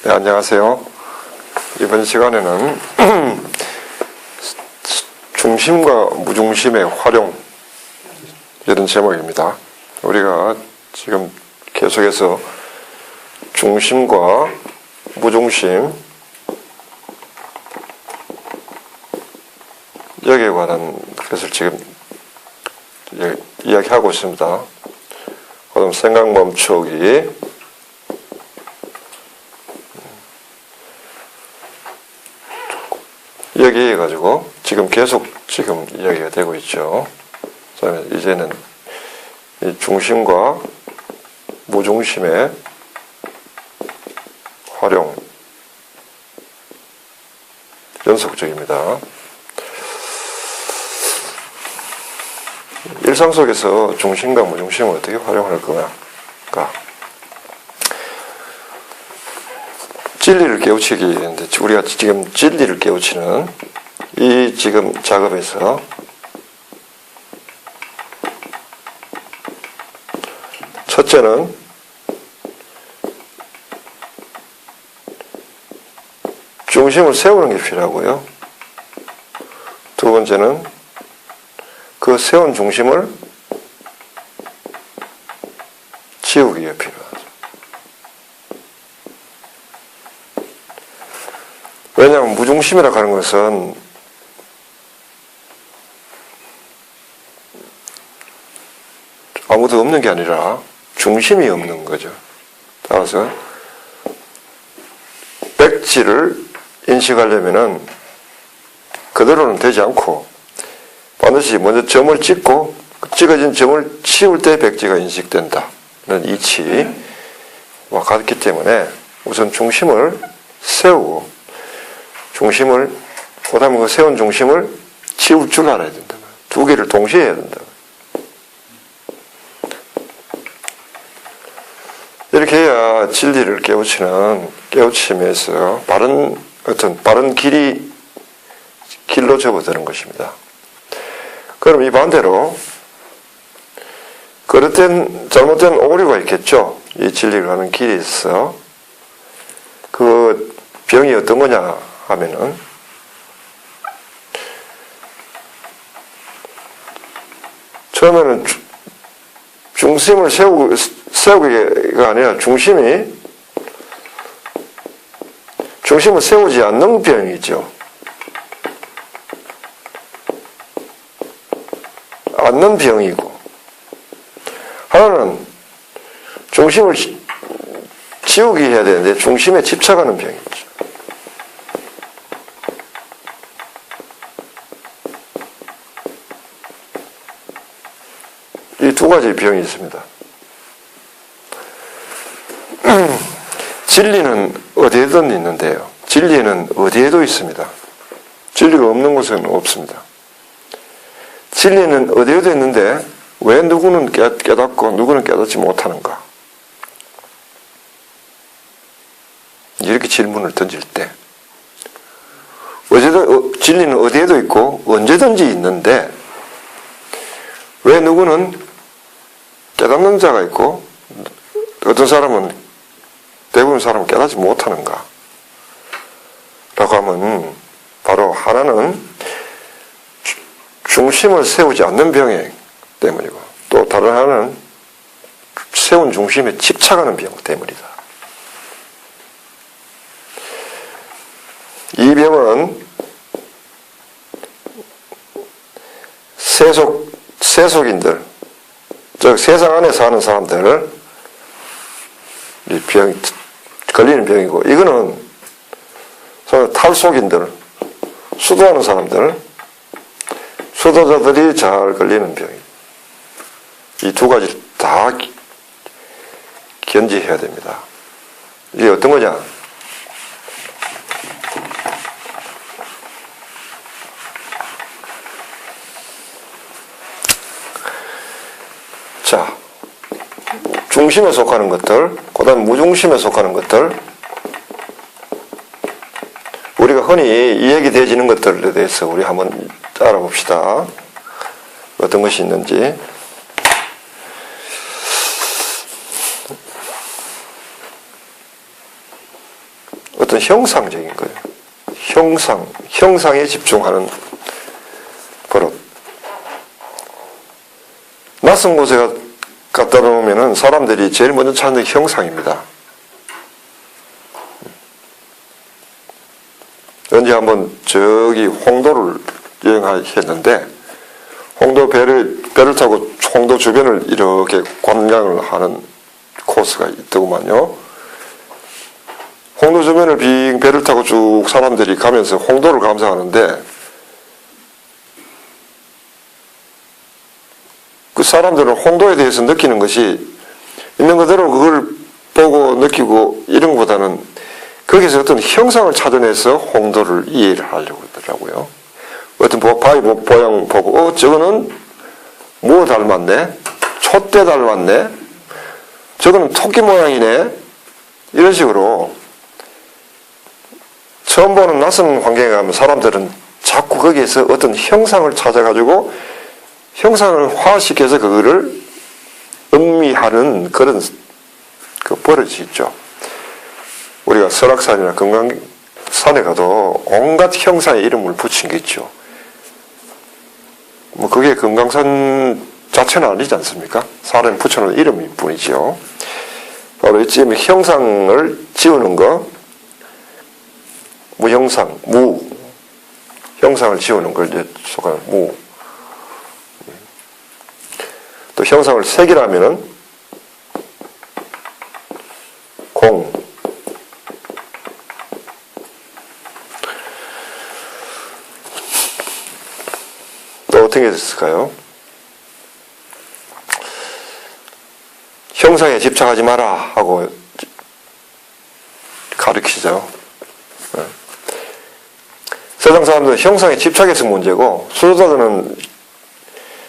네, 안녕하세요. 이번 시간에는 중심과 무중심의 활용, 이런 제목입니다. 우리가 지금 계속해서 중심과 무중심, 여기에 관한 것을 지금 이야기하고 있습니다. 그럼 생각 멈추기, 여기에 가지고 지금 계속 이야기가 되고 있죠. 이제는 이 중심과 무중심의 활용, 연속적입니다. 일상 속에서 중심과 무중심을 어떻게 활용할 건가? 진리를 깨우치기 있는데, 우리가 지금 진리를 깨우치는 이 지금 작업에서 첫째는 중심을 세우는 게 필요하고요. 두 번째는 그 세운 중심을 지우기가 필요하죠. 왜냐하면 무중심이라고 하는 것은 아무도 없는 게 아니라 중심이 없는 거죠. 따라서 백지를 인식하려면은 그대로는 되지 않고 반드시 먼저 점을 찍고 찍어진 점을 치울 때 백지가 인식된다는 이치와 같기 때문에 우선 중심을 세우고 그다음에 그 세운 중심을 치울 줄 알아야 된다. 두 개를 동시에 해야 된다. 이렇게 해야 진리를 깨우치면서 바른 길로 접어드는 것입니다. 그럼 이 반대로 잘못된 오류가 있겠죠. 이 진리를 가는 길에 있어. 그 병이 어떤 거냐 하면은 처음에는 중심을 세우기가 아니라 중심을 세우지 않는 병이죠. 않는 병이고, 하나는 중심을 지우기 해야 되는데 중심에 집착하는 병이죠. 이 두 가지 병이 있습니다. 진리는 어디에든 있는데요. 진리는 어디에도 있습니다. 진리가 없는 곳은 없습니다. 진리는 어디에도 있는데 왜 누구는 깨닫고 누구는 깨닫지 못하는가? 이렇게 질문을 던질 때 진리는 어디에도 있고 언제든지 있는데 왜 누구는 깨닫는 자가 있고 어떤 사람은 대부분 사람은 깨닫지 못하는가? 라고 하면 바로 하나는 중심을 세우지 않는 병 때문이고 또 다른 하나는 세운 중심에 집착하는 병 때문이다. 이 병은 세속인들, 즉 세상 안에 사는 사람들 이 걸리는 병이고, 이거는 탈속인들, 수도하는 사람들, 수도자들이 잘 걸리는 병이에요. 이 두 가지 다 견지해야 됩니다. 이게 어떤 거냐? 자, 중심에 속하는 것들, 그 다음 무중심에 속하는 것들, 우리가 흔히 이야기되어지는 것들에 대해서 우리 한번 알아봅시다. 어떤 것이 있는지. 어떤 형상적인 거예요. 형상에 집중하는 버릇. 낯선 곳에 갖다 놓으면은 사람들이 제일 먼저 찾는 게 형상입니다. 언제 한번 저기 홍도를 여행했는데, 홍도 배를 타고 홍도 주변을 이렇게 관광을 하는 코스가 있더구만요. 홍도 주변을 빙 배를 타고 쭉 사람들이 가면서 홍도를 감상하는데, 그 사람들은 홍도에 대해서 느끼는 것이 있는 그대로 그걸 보고 느끼고 이런 것보다는 거기서 어떤 형상을 찾아내서 홍도를 이해를 하려고 하더라고요. 어떤 바위 모양 보고 저거는 뭐 닮았네? 촛대 닮았네? 저거는 토끼 모양이네? 이런 식으로 처음 보는 낯선 환경에 가면 사람들은 자꾸 거기에서 어떤 형상을 찾아가지고 형상을 화시켜서 그거를 음미하는 그런 그 버릇이 있죠. 우리가 설악산이나 금강산에 가도 온갖 형상의 이름을 붙인 게 있죠. 뭐 그게 금강산 자체는 아니지 않습니까? 사람이 붙여놓은 이름일 뿐이죠. 바로 이쯤 형상을 지우는 거, 무형상, 형상을 지우는 걸 이제 속한 무. 또 형상을 색이라면은 공. 또 어떻게 됐을까요? 형상에 집착하지 마라 하고 가르치죠. 세상 사람들은 형상에 집착해서 문제고, 수도자들은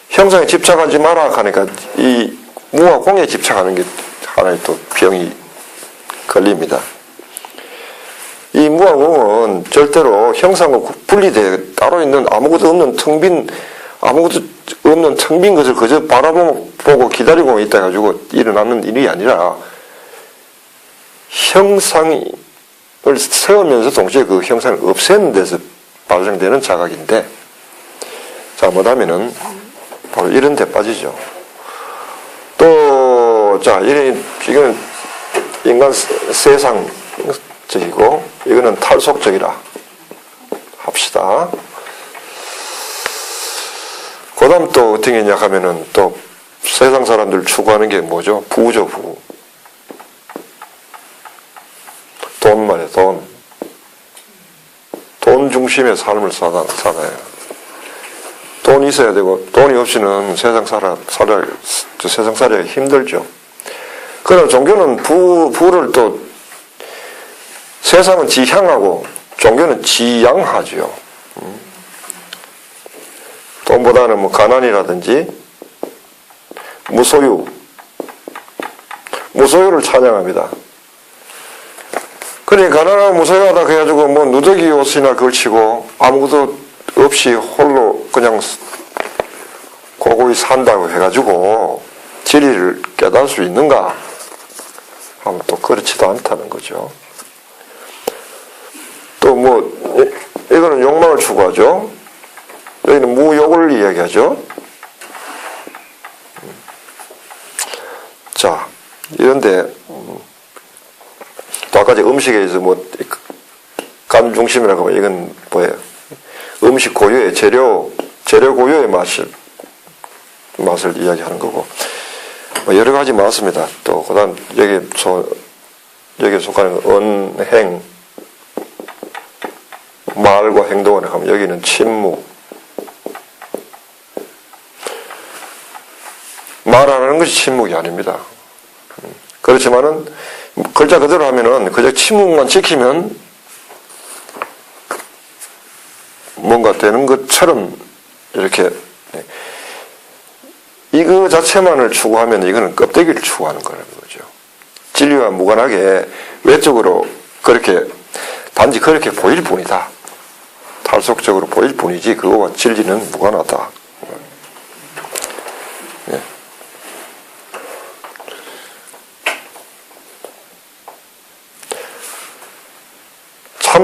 형상에 집착하지 마라 하니까 이 무와 공에 집착하는 게 하나의 또 병이 걸립니다. 이 무와 공은 절대로 형상과 분리돼 따로 있는 아무것도 없는 텅 빈 것을 그저 바라보고 기다리고 있다 가지고 일어나는 일이 아니라 형상을 세우면서 동시에 그 형상을 없애는 데서 발생되는 자각인데, 잘못하면은 바로 이런 데 빠지죠. 또, 이거는 인간 세상적이고, 이거는 탈속적이라 합시다. 그 다음 또 어떻게 했냐 하면은 또 세상 사람들 추구하는 게 뭐죠? 부죠, 부. 돈 말이야, 돈. 돈 중심의 삶을 살아요. 돈이 있어야 되고, 돈이 없이는 세상 살아야 힘들죠. 그러나 종교는 부를 또, 세상은 지향하고, 종교는 지양하죠. 돈보다는 뭐 가난이라든지, 무소유를 찬양합니다. 그러니까 가난하고 무소유하다 해가지고 뭐 누더기 옷이나 걸치고 아무것도 없이 홀로 그냥 고고히 산다고 해가지고 진리를 깨달을 수 있는가 하면 또 그렇지도 않다는 거죠. 또 뭐 이거는 욕망을 추구하죠. 여기는 무욕을 이야기하죠. 자, 이런데 또 아까 음식에 있어 간 중심이라고 하면 이건 뭐예요? 음식 고유의 재료 고유의 맛을 이야기하는 거고, 뭐 여러 가지 많습니다. 또 그다음 여기에 속하는 언행, 말과 행동을 하면 여기는 침묵. 말 안 하는 것이 침묵이 아닙니다. 그렇지만은 글자 그대로 하면은 그저 침묵만 지키면 뭔가 되는 것처럼 이렇게 이거 자체만을 추구하면 이거는 껍데기를 추구하는 거라는 거죠. 진리와 무관하게 외적으로 단지 그렇게 보일 뿐이다. 탈속적으로 보일 뿐이지 그거와 진리는 무관하다. 예.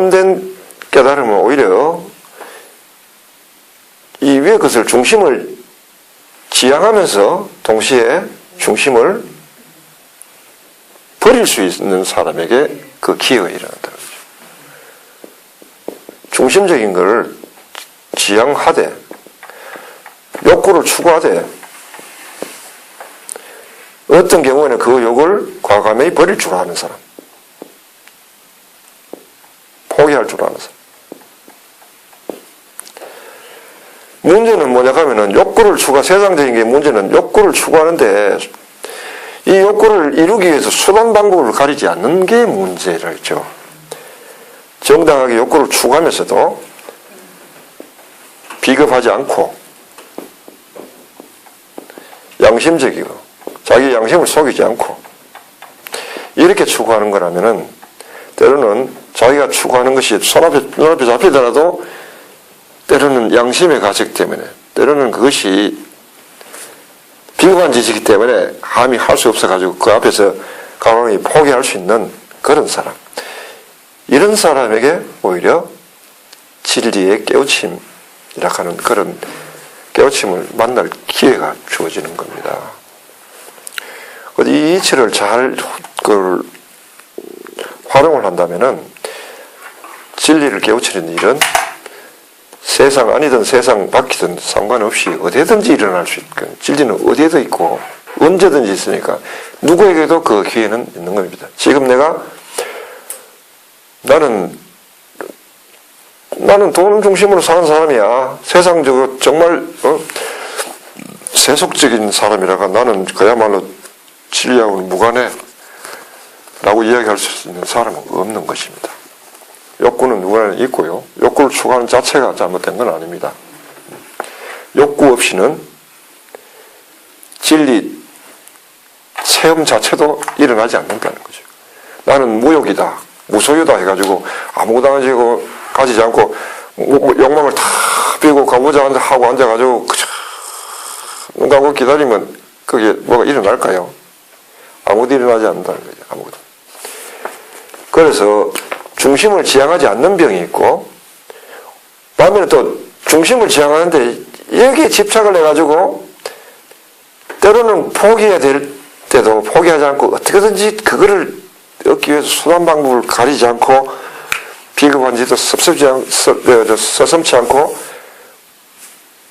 참된 깨달음은 오히려 이 위의 것을 중심을 지향하면서 동시에 중심을 버릴 수 있는 사람에게 그 기회가 일어난다는 거죠. 중심적인 것을 지향하되 욕구를 추구하되 어떤 경우에는 그 욕을 과감히 버릴 줄 아는 사람, 포기할 줄 아는 사람. 문제는 뭐냐 하면은 욕구를 세상적인 게 문제는 욕구를 추구하는데 이 욕구를 이루기 위해서 수단 방법을 가리지 않는 게 문제랄죠. 정당하게 욕구를 추구하면서도 비겁하지 않고 양심적이고 자기 양심을 속이지 않고 이렇게 추구하는 거라면은 때로는 자기가 추구하는 것이 눈앞에 잡히더라도 때로는 양심의 가책 때문에 때로는 그것이 비겁한 짓이기 때문에 감히 할 수 없어가지고 그 앞에서 과감히 포기할 수 있는 그런 사람, 이런 사람에게 오히려 진리의 깨우침이라 하는 그런 깨우침을 만날 기회가 주어지는 겁니다. 이 이치를 잘 활용을 한다면은 진리를 깨우치는 일은 세상 아니든 세상 밖이든 상관없이 어디든지 일어날 수 있고 진리는 어디에도 있고 언제든지 있으니까 누구에게도 그 기회는 있는 겁니다. 지금 나는 돈 중심으로 사는 사람이야. 세상적으로 정말 세속적인 사람이라가 나는 그야말로 진리하고는 무관해 라고 이야기할 수 있는 사람은 없는 것입니다. 욕구는 누구나 있고요. 욕구를 추구하는 자체가 잘못된 건 아닙니다. 욕구 없이는 진리 체험 자체도 일어나지 않는다는 거죠. 나는 무욕이다, 무소유다 해가지고 아무것도 가지지 않고 욕망을 다 비고 가보자 하고 앉아가지고 눈 감고 기다리면 그게 뭐가 일어날까요? 아무것도 일어나지 않는다는 거죠. 아무것도. 그래서 중심을 지향하지 않는 병이 있고 반면에 또 중심을 지향하는데 여기에 집착을 해가지고 때로는 포기해야 될 때도 포기하지 않고 어떻게든지 그거를 얻기 위해서 수단 방법을 가리지 않고 비겁한 짓도 서슴지 않고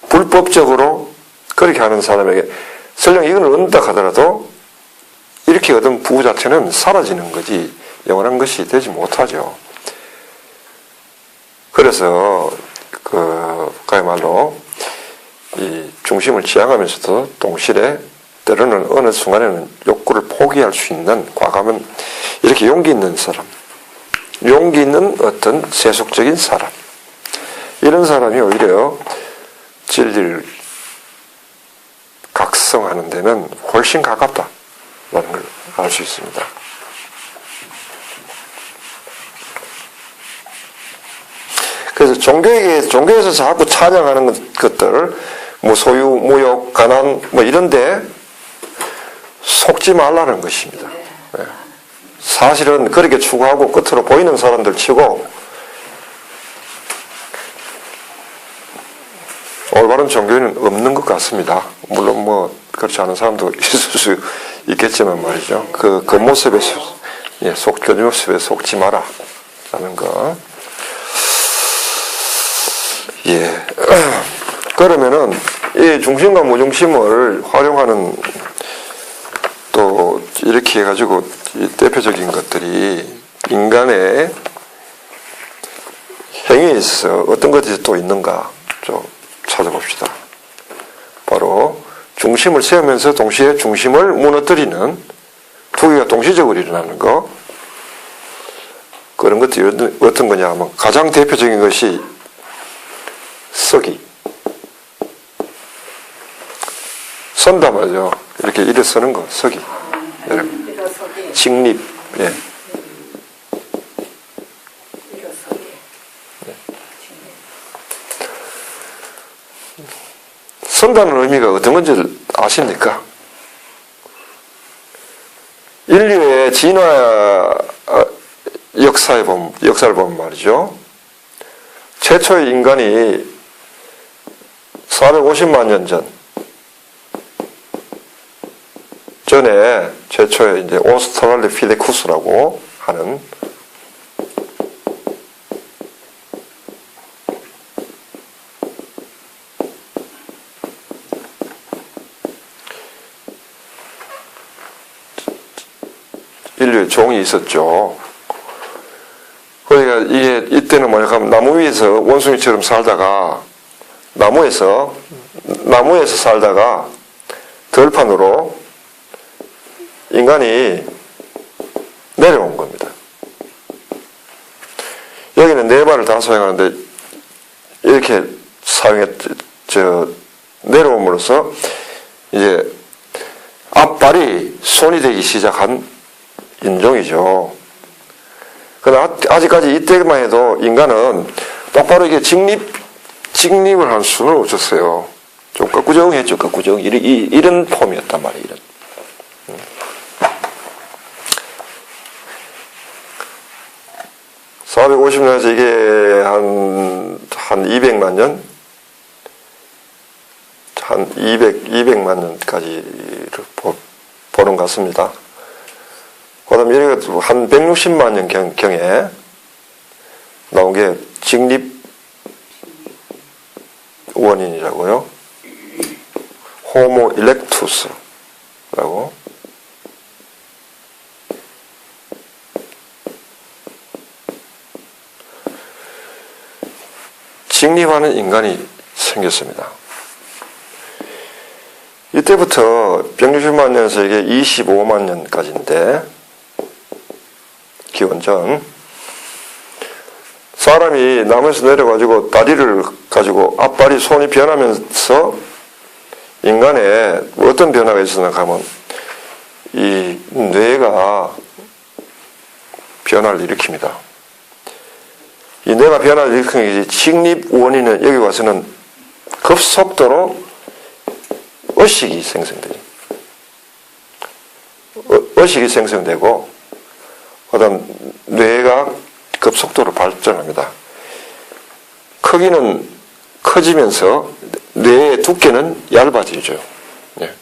불법적으로 그렇게 하는 사람에게 설령 이걸 얻는다 하더라도 이렇게 얻은 부부 자체는 사라지는 거지 영원한 것이 되지 못하죠. 그래서 그야말로 이 중심을 지향하면서도 동시에 때로는 어느 순간에는 욕구를 포기할 수 있는 과감한 이렇게 용기 있는 사람, 용기 있는 어떤 세속적인 사람, 이런 사람이 오히려 진리를 각성하는 데는 훨씬 가깝다라는 걸 알 수 있습니다. 그래서 종교에서 자꾸 찬양하는 것들, 뭐 소유, 무욕, 가난, 뭐 이런데 속지 말라는 것입니다. 네. 사실은 그렇게 추구하고 끝으로 보이는 사람들 치고 올바른 종교에는 없는 것 같습니다. 물론 뭐 그렇지 않은 사람도 있을 수 있겠지만 말이죠. 그 모습에 그 모습에 속지 마라 라는 거. 예. 그러면은 이 중심과 무중심을 활용하는 또 이렇게 해가지고 이 대표적인 것들이 인간의 행위에 있어서 어떤 것들이 또 있는가 좀 찾아봅시다. 바로 중심을 세우면서 동시에 중심을 무너뜨리는 두 개가 동시적으로 일어나는 거. 그런 것들이 어떤 거냐 하면 가장 대표적인 것이 서기. 선다 말이죠. 이렇게 일어서는 거, 서기. 직립. 예. 선다는 의미가 어떤 건지 아십니까? 인류의 진화 역사를 보면 말이죠. 최초의 인간이 450만 년 전에 최초의 이제 오스트랄로피테쿠스라고 하는 인류의 종이 있었죠. 그러니까 이게 이때는 뭐냐 하면 나무 위에서 원숭이처럼 살다가 나무에서 살다가 들판으로 인간이 내려온 겁니다. 여기는 네 발을 다 사용하는데 이렇게 내려옴으로써 이제 앞발이 손이 되기 시작한 인종이죠. 그러나 아직까지 이때만 해도 인간은 똑바로 이게 직립을 할 수는 없었어요. 좀 꺾구정했죠, 꺾구정. 이런 폼이었단 말이에요, 이런. 450년에서 이게 한 200만 년? 한 200만 년까지를 보는 것 같습니다. 그 다음에 이렇게 한 160만 년 경에 나온 게 직립 원인이라고요. 호모 일렉투스라고. 직립하는 인간이 생겼습니다. 이때부터 160만 년에서 이게 25만 년까지인데, 기원전 사람이 나무에서 내려가지고 다리를 가지고 앞발이 손이 변하면서 인간에 어떤 변화가 있었나 하면 이 뇌가 변화를 일으킵니다. 이 뇌가 변화를 일으키는 게 직립 원인은 여기 와서는 급속도로 의식이 생성돼요. 의식이 생성되고 그 다음 뇌가 급속도로 발전합니다. 크기는 커지면서 뇌의 두께는 얇아지죠. 네.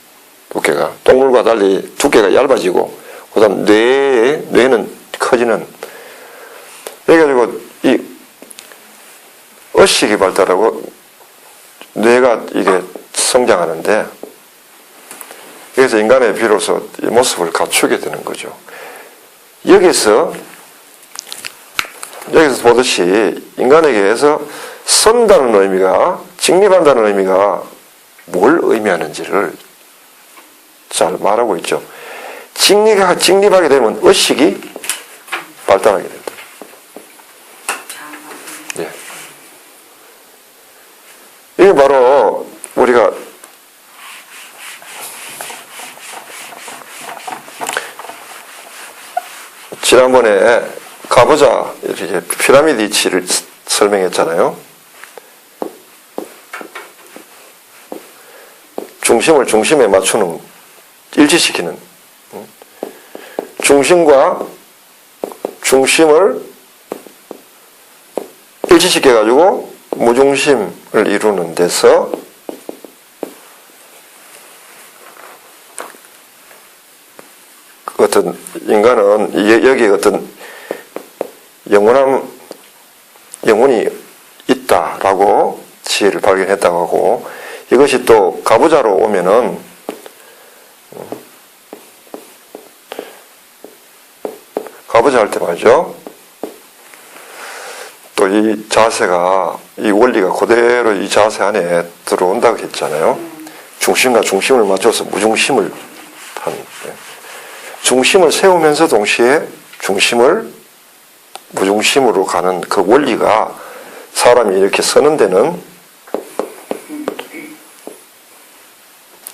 두께가 동물과 달리 두께가 얇아지고 그 다음 뇌는 커지는. 그래가지고 이 의식이 발달하고 뇌가 이게 성장하는데, 그래서 인간의 비로소 이 모습을 갖추게 되는 거죠. 여기서 보듯이 인간에게서 선다는 의미가, 직립한다는 의미가 뭘 의미하는지를 잘 말하고 있죠. 직립하게 되면 의식이 발달하게 된다. 예. 이게 바로 우리가 지난번에 가보자 이렇게 피라미드 이치를 설명했잖아요. 중심을 중심에 맞추는, 일치시키는, 중심과 중심을 일치시켜가지고 무중심을 이루는 데서 어떤 인간은 여기에 어떤 영혼이 있다라고 지혜를 발견했다고 하고, 이것이 또 가부좌로 오면은 가부좌 할 때 말이죠. 또 이 자세가, 이 원리가 그대로 이 자세 안에 들어온다고 했잖아요. 중심과 중심을 맞춰서 무중심을 하는. 중심을 세우면서 동시에 중심을 무중심으로 가는 그 원리가 사람이 이렇게 서는 데는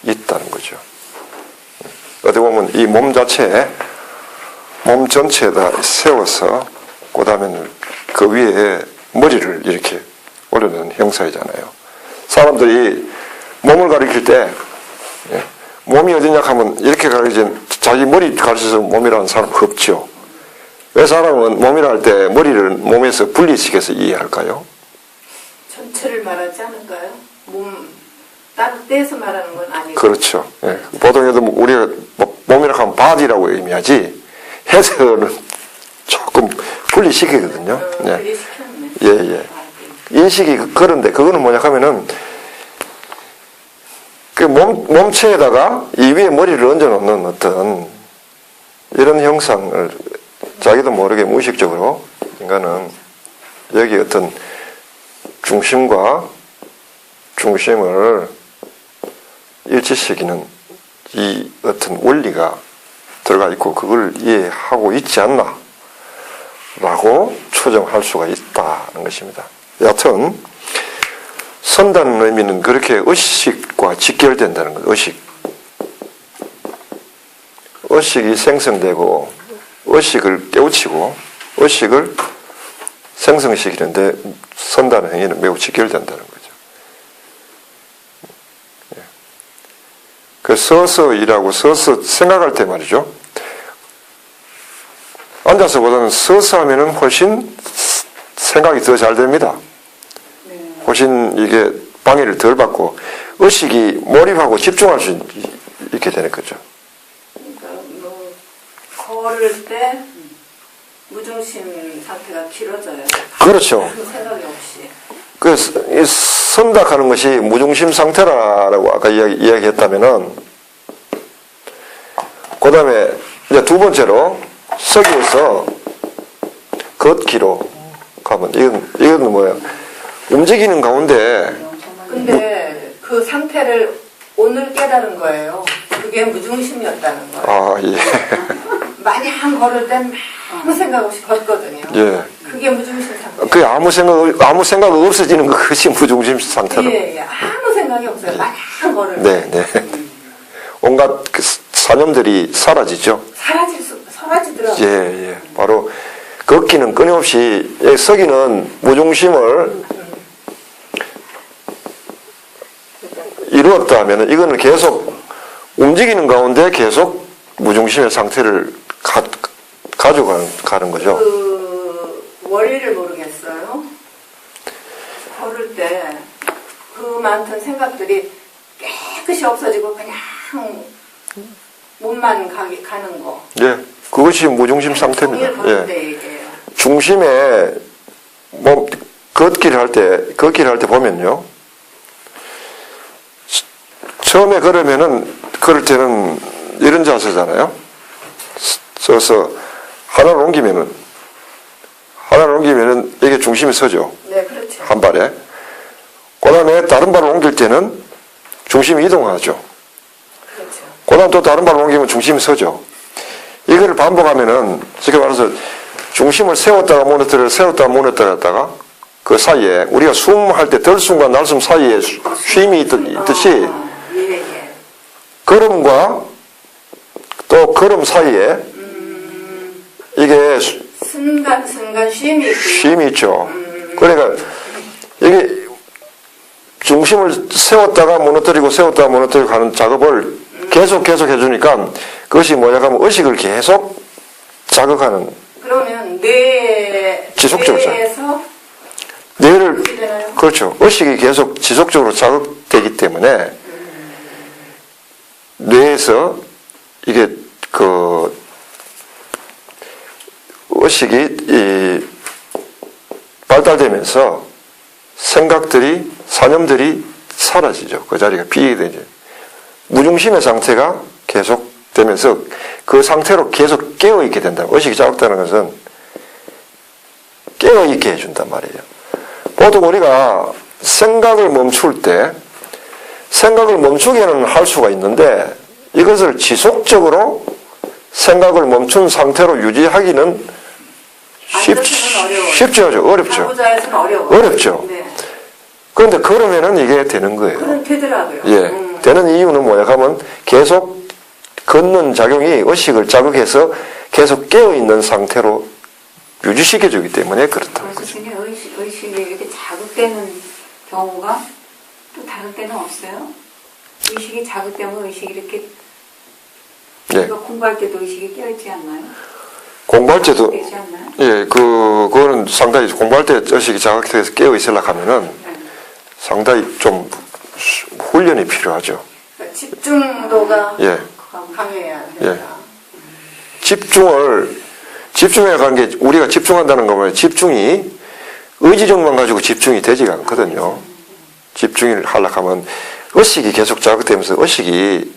있다는 거죠. 어떻게 보면 이 몸 전체에다 세워서 그 다음에는 그 위에 머리를 이렇게 올려놓은 형상이잖아요. 사람들이 몸을 가리킬 때 몸이 어디냐 하면 이렇게 가리지, 자기 머리 가르쳐서 몸이라는 사람 없죠. 왜 사람은 몸이라 할 때 머리를 몸에서 분리시켜서 이해할까요? 전체를 말하지 않을까요? 몸 따로 떼서 말하는 건 아니고. 그렇죠. 예. 보통 우리가 몸이라 하면 바디라고 의미하지 해석은 조금 분리시키거든요. 예. 분리시켰네. 예, 예. 인식이 그런데 그거는 뭐냐 하면은 그 몸체에다가 이 위에 머리를 얹어놓는 어떤 이런 형상을 자기도 모르게 무의식적으로 인간은 여기 어떤 중심과 중심을 일치시키는 이 어떤 원리가 들어가 있고 그걸 이해하고 있지 않나 라고 추정할 수가 있다는 것입니다. 여하튼 선다는 의미는 그렇게 의식과 직결된다는 것. 의식이 생성되고 의식을 깨우치고 의식을 생성시키는데 선다는 행위는 매우 직결된다는 거죠. 그 서서 일하고 서서 생각할 때 말이죠. 앉아서보다는 서서 하면은 훨씬 생각이 더 잘 됩니다. 훨씬 이게 방해를 덜 받고 의식이 몰입하고 집중할 수 있게 되는 거죠. 그러니까 뭐 걸을 때 무중심 상태가 길어져요. 그렇죠. 그 생각이 없이. 그 선다 하는 것이 무중심 상태라고 아까 이야기했다면은 그 다음에 이제 두 번째로 서기에서 걷기로 가면 이건 뭐예요? 움직이는 가운데 근데 그 상태를 오늘 깨달은 거예요. 그게 무중심이었다는 거예요. 아, 예. 마냥 걸을 땐 아무 생각 없이 걷거든요. 예. 그게 무중심 상태. 그 아무 생각 없어지는 거 그것이 무중심 상태로. 예, 예. 아무 생각이 없어요. 마냥 걸을 네, 네. 온갖 그 사념들이 사라지죠. 사라지더라고요. 예, 예. 바로 걷기는 끊임없이 서기는 무중심을 이루었다 하면 이거는 계속 움직이는 가운데 계속 무중심의 상태를 가져가는 거죠. 그 원리를 모르겠어요. 걸을 때 그 많던 생각들이 깨끗이 없어지고 그냥 몸만 가는 거. 예, 그것이 무중심 상태입니다. 걷을 때 예. 얘기해요. 중심에 걷기를 할 때 보면요. 처음에 걸을 때는 이런 자세잖아요. 서서 하나를 옮기면은 이게 중심이 서죠. 네, 그렇죠. 한 발에. 그 다음에 다른 발을 옮길 때는 중심이 이동하죠. 그렇죠. 그 다음 또 다른 발을 옮기면 중심이 서죠. 이거를 반복하면은, 쉽게 말해서 중심을 세웠다가 무너뜨렸다가 그 사이에 우리가 숨할 때 들숨과 날숨 사이에 쉼이 있듯이 예, 예. 걸음과 또 걸음 사이에 이게 순간 쉼이 있고. 쉼이 있죠. 그러니까 이게 중심을 세웠다가 무너뜨리고 하는 작업을 계속 해주니까 그것이 뭐냐 하면 의식을 계속 자극하는. 그러면 지속적으로 뇌에서 뇌를 되나요? 그렇죠. 의식이 계속 지속적으로 자극되기 때문에 뇌에서 이게 그 의식이 발달되면서 생각들이 사념들이 사라지죠. 그 자리가 비게 되죠. 무중심의 상태가 계속 되면서 그 상태로 계속 깨어있게 된다. 의식이 자극되는 것은 깨어있게 해준단 말이에요. 보통 우리가 생각을 멈출 때 생각을 멈추게는 할 수가 있는데 이것을 지속적으로 생각을 멈춘 상태로 유지하기는 쉽죠. 어렵죠. 가부좌에서는 어렵죠. 네. 그런데 그러면은 이게 되는 거예요. 그럼 되더라고요. 예. 되는 이유는 뭐냐 하면 계속 걷는 작용이 의식을 자극해서 계속 깨어있는 상태로 유지시켜주기 때문에 그렇다는 거죠. 의식이 이렇게 자극되는 경우가 또 다른 때는 없어요? 의식이 자극되면 의식이 이렇게 예. 우리가 공부할 때도 의식이 깨어있지 않나요? 공부할 때도, 되지 않나요? 예, 그거는 상당히 공부할 때 의식이 자극돼서 깨어 있으려고 하면은 상당히 좀 훈련이 필요하죠. 그러니까 집중도가 예. 강해야 된다. 집중해 가는 게 우리가 집중한다는 거면 집중이 의지력만 가지고 집중이 되지가 않거든요. 집중을 하려고 하면 의식이 계속 자극되면서 의식이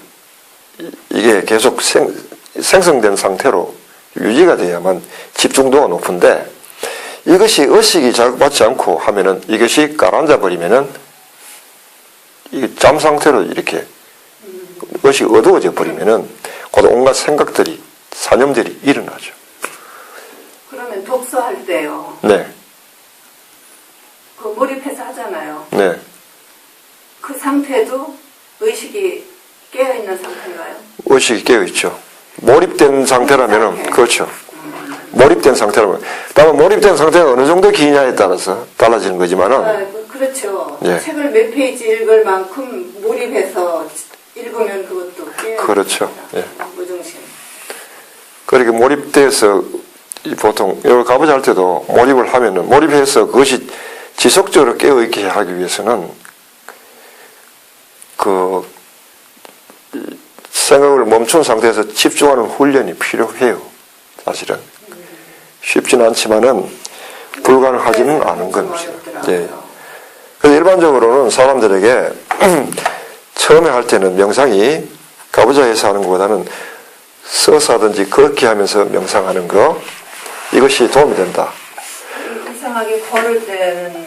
이게 계속 생성된 상태로 유지가 돼야만 집중도가 높은데 이것이 의식이 자극받지 않고 하면은 이것이 가라앉아 버리면은 이게 잠 상태로 이렇게 의식이 어두워져 버리면은 곧 온갖 생각들이 사념들이 일어나죠. 그러면 독서할 때요. 네, 그 몰입해서 하잖아요. 네. 그 상태도 의식이 깨어있는 상태인가요? 의식이 깨어 있죠. 몰입된 상태라면은 상태. 그렇죠. 몰입된 상태라면 다만 몰입된 상태가 어느 정도 기냐에 따라서 달라지는 거지만은 그렇죠. 예. 책을 몇 페이지 읽을 만큼 몰입해서 읽으면 그것도 깨어. 그렇죠. 예. 무중심. 그렇게 몰입돼서 보통 여기 가보자 할 때도 몰입을 하면은 몰입해서 그것이 지속적으로 깨어 있게 하기 위해서는 그 생각을 멈춘 상태에서 집중하는 훈련이 필요해요. 사실은 쉽지는 않지만은 불가능하지는 않은 겁니다. 예. 그래서 일반적으로는 사람들에게 처음에 할 때는 명상이 가부좌에서 하는 것보다는 서서 하든지 걷기 하면서 명상하는 거 이것이 도움이 된다. 이상하게 걸을 때는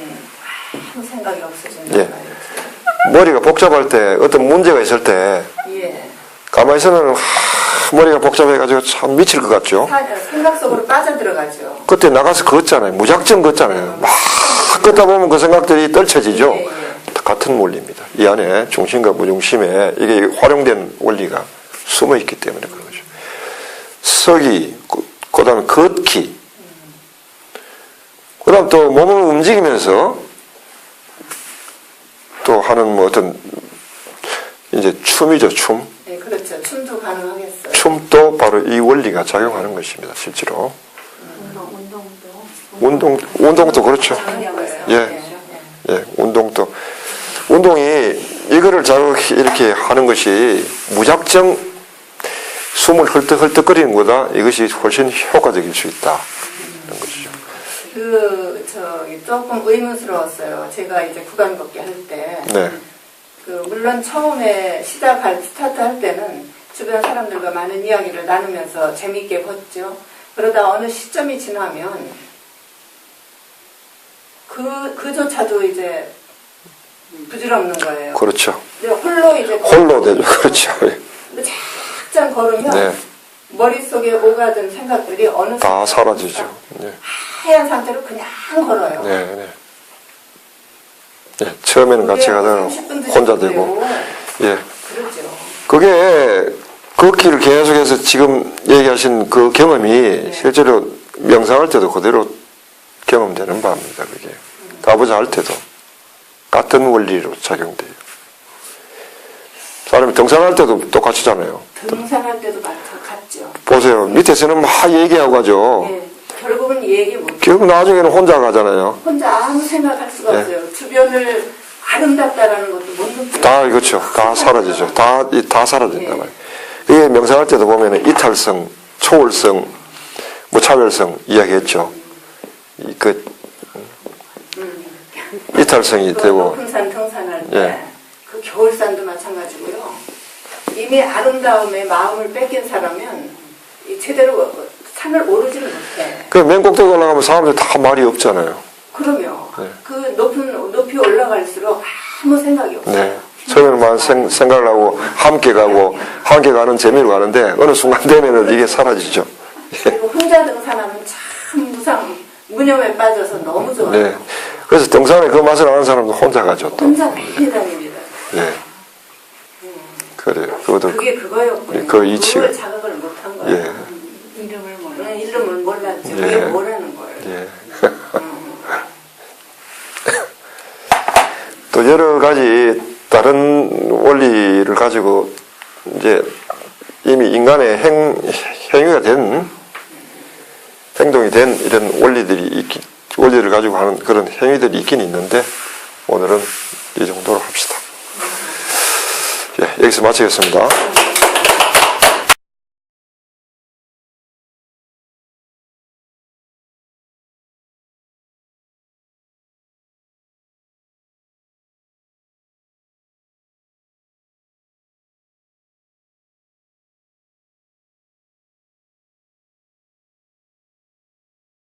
아무 생각이 없어진다. 예. 머리가 복잡할 때 어떤 문제가 있을 때 예. 가만히 있으면 머리가 복잡해가지고 참 미칠 것 같죠. 생각 속으로 빠져들어가죠. 그때 나가서 걷잖아요. 무작정 걷잖아요. 막 걷다 보면 그 생각들이 떨쳐지죠. 예, 예. 같은 원리입니다. 이 안에 중심과 무중심에 이게 활용된 원리가 숨어 있기 때문에 그런 거죠. 서기, 그 다음에 걷기, 그 다음 또 몸을 움직이면서 또 하는 뭐 어떤 이제 춤이죠, 춤. 네, 그렇죠. 춤도 가능하겠어요. 춤도 바로 이 원리가 작용하는 것입니다, 실제로. 운동도 그렇죠. 예. 예, 운동도. 운동이 이거를 이렇게 하는 것이 무작정 숨을 헐떡헐떡거리는 것보다 이것이 훨씬 효과적일 수 있다. 이런 것이죠. 조금 의문스러웠어요. 제가 이제 구간 걷기 할 때. 네. 물론 처음에 스타트 할 때는 주변 사람들과 많은 이야기를 나누면서 재미있게 걷죠. 그러다 어느 시점이 지나면 그조차도 이제 부질없는 거예요. 그렇죠. 근데 홀로 이제 홀로 되죠. 그렇죠. 작정 걸으면 네. 머릿속에 오가던 생각들이 어느 다 순간 사라지죠. 네. 하얀 상태로 그냥 걸어요. 네, 네. 예, 처음에는 같이 가다가 혼자 되고, 예. 그렇죠. 그게 걷기를 계속해서 지금 얘기하신 그 경험이 실제로 명상할 때도 그대로 경험되는 바입니다. 그게 가보자 할 때도 같은 원리로 작용돼요. 사람이 등산할 때도 똑같이잖아요. 등산할 때도 같죠. 보세요. 밑에서는 막 얘기하고 가죠. 네, 결국은 얘기 못. 결국 나중에는 혼자 가잖아요. 혼자 아무 생각할 수가 네. 없어요. 주변을 아름답다라는 것도 못 느껴요. 다 그렇죠. 다 사라지죠. 다 사라진단 말이에요. 이게 명상할 때도 보면은 이탈성, 초월성, 무차별성 이야기했죠. 이탈성이 되고. 높은 산 등산할 때, 예. 그 겨울산도 마찬가지고요. 이미 아름다움에 마음을 뺏긴 사람은 제대로 산을 오르지를 못해. 그 맨 꼭대기 올라가면 사람들 다 말이 없잖아요. 그러면 네. 그 높이 올라갈수록 아무 생각이 없어요. 네. 처음에는 생각을 하고 함께 가는 재미로 가는데 어느 순간 되면은 이게 사라지죠. 그리고 혼자 등산하면 참 무념에 빠져서 너무 좋아요. 네. 그래서 등산에 그 맛을 아는 사람도 혼자 가죠. 또. 혼자 많이 다닙니다. 네. 그래요. 그것도 그게 그거였군요. 그 이치가. 그걸 자각을 못한 거예요. 예. 이름을 몰라. 이름을 몰랐죠. 예. 그게 뭐라는 거예요. 예. 또 여러 가지 다른 원리를 가지고 이제 이미 인간의 행위가 된 형성이 된 이런 원리를 가지고 하는 그런 행위들이 있긴 있는데, 오늘은 이 정도로 합시다. 예, 여기서 마치겠습니다.